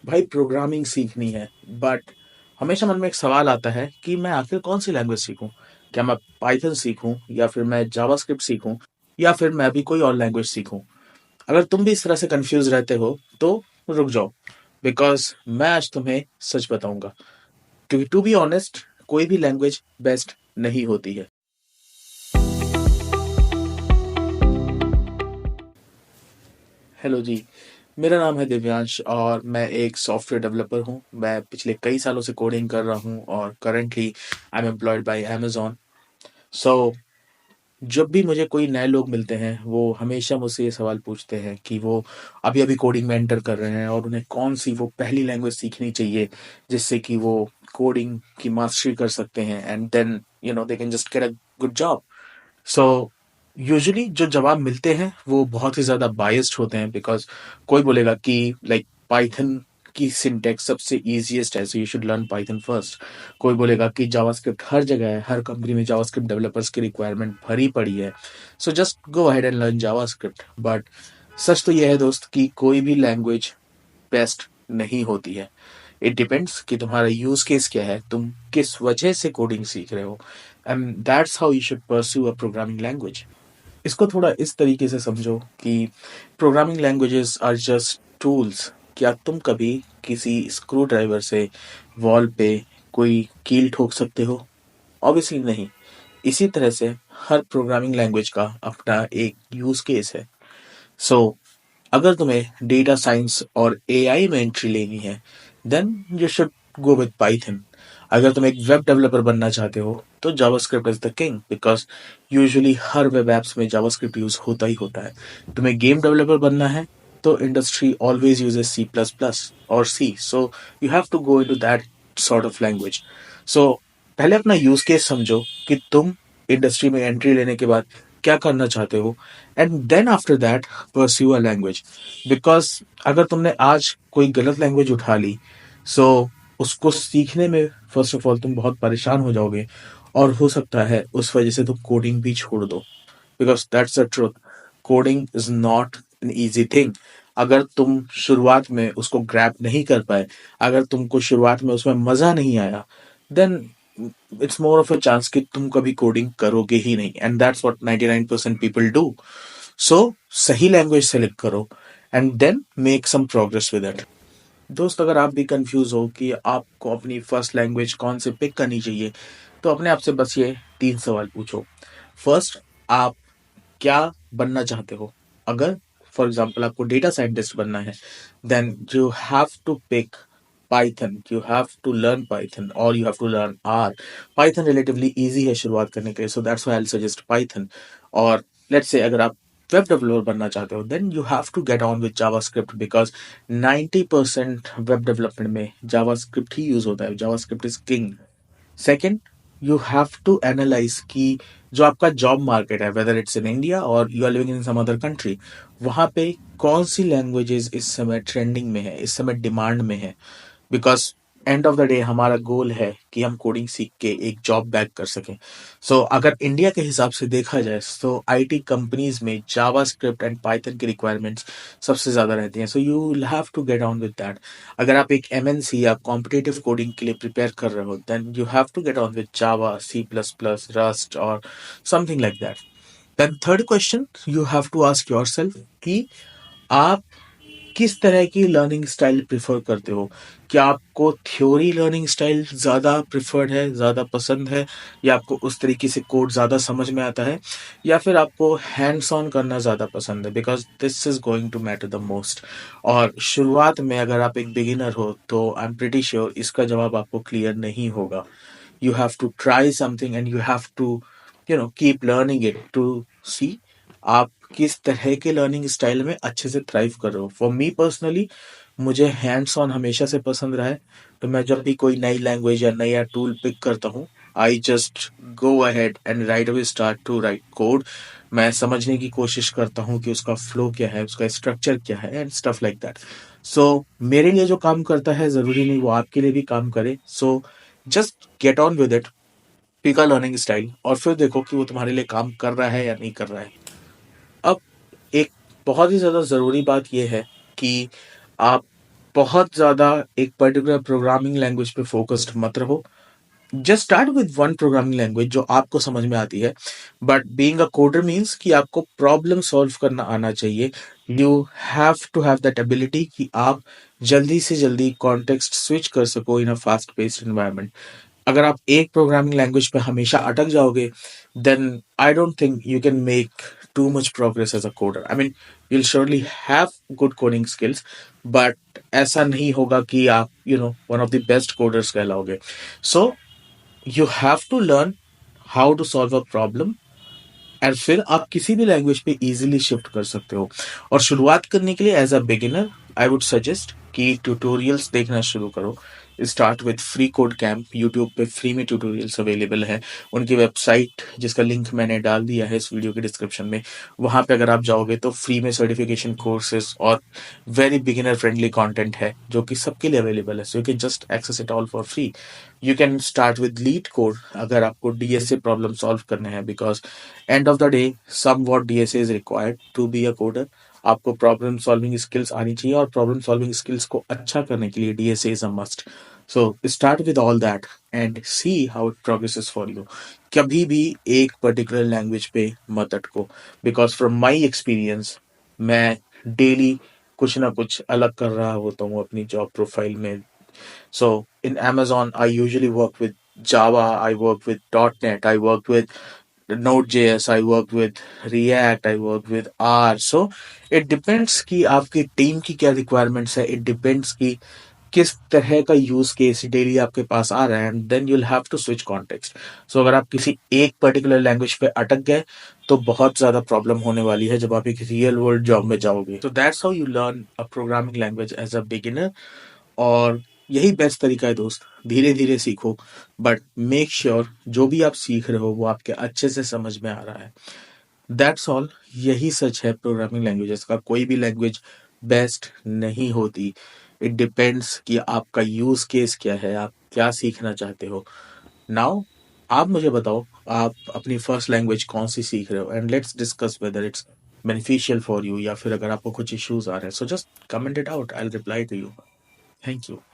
भाई प्रोग्रामिंग सीखनी है, बट हमेशा मन में एक सवाल आता है कि मैं आखिर कौन सी लैंग्वेज सीखूं। क्या मैं पाइथन सीखूं, या फिर मैं जावास्क्रिप्ट सीखूं, या फिर मैं भी कोई और लैंग्वेज सीखूं। अगर तुम भी इस तरह से कंफ्यूज रहते हो तो रुक जाओ, बिकॉज मैं आज तुम्हें सच बताऊंगा। क्योंकि टू बी ऑनेस्ट, कोई भी लैंग्वेज बेस्ट नहीं होती है। हेलो जी, मेरा नाम है दिव्यांश और मैं एक सॉफ्टवेयर डेवलपर हूँ। मैं पिछले कई सालों से कोडिंग कर रहा हूँ और currently I am employed by Amazon. So जब भी मुझे कोई नए लोग मिलते हैं, वो हमेशा मुझसे ये सवाल पूछते हैं कि वो अभी अभी कोडिंग में एंटर कर रहे हैं और उन्हें कौन सी वो पहली लैंग्वेज सीखनी चाहिए जिससे कि वो कोडिंग की मास्टरी कर सकते हैं, and then they can just get a good job. So usually जो जवाब मिलते हैं वो बहुत ही ज़्यादा बायस्ड होते हैं, बिकॉज कोई बोलेगा कि लाइक पाइथन की सिंटैक्स सबसे इजीएस्ट है, so you should learn Python first. कोई बोलेगा कि जावास्क्रिप्ट हर जगह है, हर कंपनी में जावास्क्रिप्ट डेवलपर्स की रिक्वायरमेंट भरी पड़ी है, so just go ahead and learn JavaScript. But सच तो यह है दोस्त कि कोई भी लैंग्वेज बेस्ट नहीं होती है। इट डिपेंड्स कि तुम्हारा यूज केस क्या है, तुम किस वजह से कोडिंग सीख रहे हो, and that's how you should pursue a programming language. इसको थोड़ा इस तरीके से समझो कि programming languages are just tools. क्या तुम कभी किसी स्क्रू ड्राइवर से वॉल पे कोई कील ठोक सकते हो? ऑब्वियसली नहीं। इसी तरह से हर प्रोग्रामिंग लैंग्वेज का अपना एक यूज केस है। सो अगर तुम्हें डेटा साइंस और एआई में एंट्री लेनी है, then you should go with Python. अगर तुम एक वेब डेवलपर बनना चाहते हो तो JavaScript is the king, because usually हर वेब एप्स में जावास्क्रिप्ट यूज होता ही होता है। तुम्हें गेम डेवलपर बनना है तो industry always uses C plus plus और C, so you have to go into that sort of language. So पहले अपना यूज केस समझो कि तुम इंडस्ट्री में एंट्री लेने के बाद क्या करना चाहते हो, and then after that pursue a language. Because अगर तुमने आज कोई गलत लैंग्वेज उठा ली, सो उसको सीखने में फर्स्ट ऑफ ऑल तुम बहुत परेशान हो जाओगे, और हो सकता है उस वजह से तुम कोडिंग भी छोड़ दो। Because that's the truth, coding is not an easy thing. अगर तुम शुरुआत में उसको ग्रैब नहीं कर पाए, अगर तुमको शुरुआत में उसमें मजा नहीं आया, then it's more of a chance कि तुम कभी कोडिंग करोगे ही नहीं, and that's what 99% people do. So सही लैंग्वेज सेलेक्ट करो and then make some progress with it. दोस्त, अगर आप भी कंफ्यूज हो कि आपको अपनी फर्स्ट लैंग्वेज कौन से पिक करनी चाहिए, तो अपने आप से बस ये 3 सवाल पूछो। फर्स्ट, आप क्या बनना चाहते हो? अगर फॉर एग्जाम्पल आपको डेटा साइंटिस्ट बनना है, then you have to pick Python, you have to learn Python और you have to learn R. Python relatively easy है शुरुआत करने के लिए, so that's why I suggest Python. और लेट्स से अगर आप वेब डेवलपर बनना चाहते हो, then you have to get on with JavaScript, because 90% web development में जावास्क्रिप्ट ही यूज होता है। JavaScript is king. Second, you have to analyze कि जो आपका जॉब मार्केट है, वेदर इट्स इन इंडिया और you are living in some other country, वहां पे कौन सी लैंग्वेजेस इस समय ट्रेंडिंग में है, इस समय डिमांड में है। Because end of the day हमारा गोल है कि हम कोडिंग सीख के एक जॉब बैक कर सकें। सो अगर इंडिया के हिसाब से देखा जाए तो आईटी कंपनीज में जावा स्क्रिप्ट एंड पाइथन की रिक्वायरमेंट्स सबसे ज्यादा रहती हैं, so you will have to get on with that. अगर आप एक एमएनसी या कॉम्पिटिटिव कोडिंग के लिए प्रिपेयर कर रहे हो, then you have to get on with Java, C plus plus, Rust और something like that. Then third question you have to ask yourself कि आप किस तरह की लर्निंग स्टाइल प्रेफर करते हो? क्या आपको थ्योरी लर्निंग स्टाइल ज़्यादा प्रेफर्ड है, ज़्यादा पसंद है, या आपको उस तरीके से कोड ज़्यादा समझ में आता है, या फिर आपको हैंड्स ऑन करना ज़्यादा पसंद है? Because this is going to matter the most. और शुरुआत में अगर आप एक बिगिनर हो तो आई एम प्रिटी श्योर इसका जवाब आपको क्लियर नहीं होगा। You have to try something and you have to keep learning it to see आप किस तरह के लर्निंग स्टाइल में अच्छे से थ्राइव कर रहे हो। फॉर मी पर्सनली, मुझे हैंड्स ऑन हमेशा से पसंद रहा है। तो मैं जब भी कोई नई लैंग्वेज या नया टूल पिक करता हूँ, I just go ahead and right away start to write code. मैं समझने की कोशिश करता हूँ कि उसका फ्लो क्या है, उसका स्ट्रक्चर क्या है, एंड स्टफ लाइक दैट। सो मेरे लिए जो काम करता है जरूरी नहीं वो आपके लिए भी काम करे। So just get on with it, pick a learning style, और फिर देखो कि वो तुम्हारे लिए काम कर रहा है या नहीं कर रहा है। अब एक बहुत ही ज़्यादा ज़रूरी बात यह है कि आप बहुत ज़्यादा एक पर्टिकुलर प्रोग्रामिंग लैंग्वेज पे फ़ोकस्ड मत रहो। Just start with one programming language जो आपको समझ में आती है। But being a coder means कि आपको प्रॉब्लम सॉल्व करना आना चाहिए। You have to have that ability कि आप जल्दी से जल्दी कॉन्टेक्स्ट स्विच कर सको in a fast paced environment. अगर आप एक प्रोग्रामिंग लैंग्वेज पे हमेशा अटक जाओगे, then I don't think you can make too much progress as a coder. I mean, you'll surely have good coding skills, but ऐसा नहीं होगा कि आप one of the best coders कहलाओगे. So you have to learn how to solve a problem, और फिर आप किसी भी लैंग्वेज पे इजीली शिफ्ट कर सकते हो। और शुरुआत करने के लिए as a beginner I would suggest कि ट्यूटोरियल्स देखना शुरू करो। Start with free code camp. YouTube पे फ्री में ट्यूटोरियल्स अवेलेबल है। उनकी वेबसाइट जिसका लिंक मैंने डाल दिया है इस वीडियो के डिस्क्रिप्शन में, वहां पे अगर आप जाओगे तो फ्री में सर्टिफिकेशन कोर्सेज और वेरी बिगिनर फ्रेंडली कंटेंट है जो कि सबके लिए अवेलेबल है। So you can just access it all for free. You can start with LeetCode अगर आपको डीएसए प्रॉब्लम सॉल्व करने हैं, because end of the day somewhat DSA is required to be a coder। आपको problem solving skills आनी चाहिए और problem solving skills को अच्छा करने के लिए DSA is a must. So start with all that and see how it progresses for you. कभी भी एक पर्टिकुलर लैंग्वेज पे मत अटको, बिकॉज फ्रॉम माई एक्सपीरियंस मैं डेली कुछ ना कुछ अलग कर रहा होता हूँ अपनी जॉब प्रोफाइल में। So in Amazon, I usually work with Java, I work with .NET, I work with Node.js, I work with React, I work with R. So it depends कि आपकी टीम की क्या रिक्वायरमेंट्स है, it depends कि किस तरह का use case daily आपके पास आ रहा है, and then you'll have to switch context. So अगर आप किसी एक पर्टिकुलर लैंग्वेज पे अटक गए तो बहुत ज्यादा प्रॉब्लम होने वाली है जब आप एक रियल वर्ल्ड जॉब में जाओगे। तो that's how you learn a programming language as a beginner. और यही बेस्ट तरीका है दोस्त, धीरे धीरे सीखो, बट मेक श्योर जो भी आप सीख रहे हो वो आपके अच्छे से समझ में आ रहा है। That's all. यही सच है प्रोग्रामिंग लैंग्वेजेस का, कोई भी लैंग्वेज बेस्ट नहीं होती। इट डिपेंड्स कि आपका यूज केस क्या है, आप क्या सीखना चाहते हो। नाउ आप मुझे बताओ, आप अपनी फर्स्ट लैंग्वेज कौन सी सीख रहे हो, and let's discuss whether it's beneficial for you, या फिर अगर आपको कुछ इश्यूज आ रहे हैं, so just comment it out, I will reply to you. Thank you.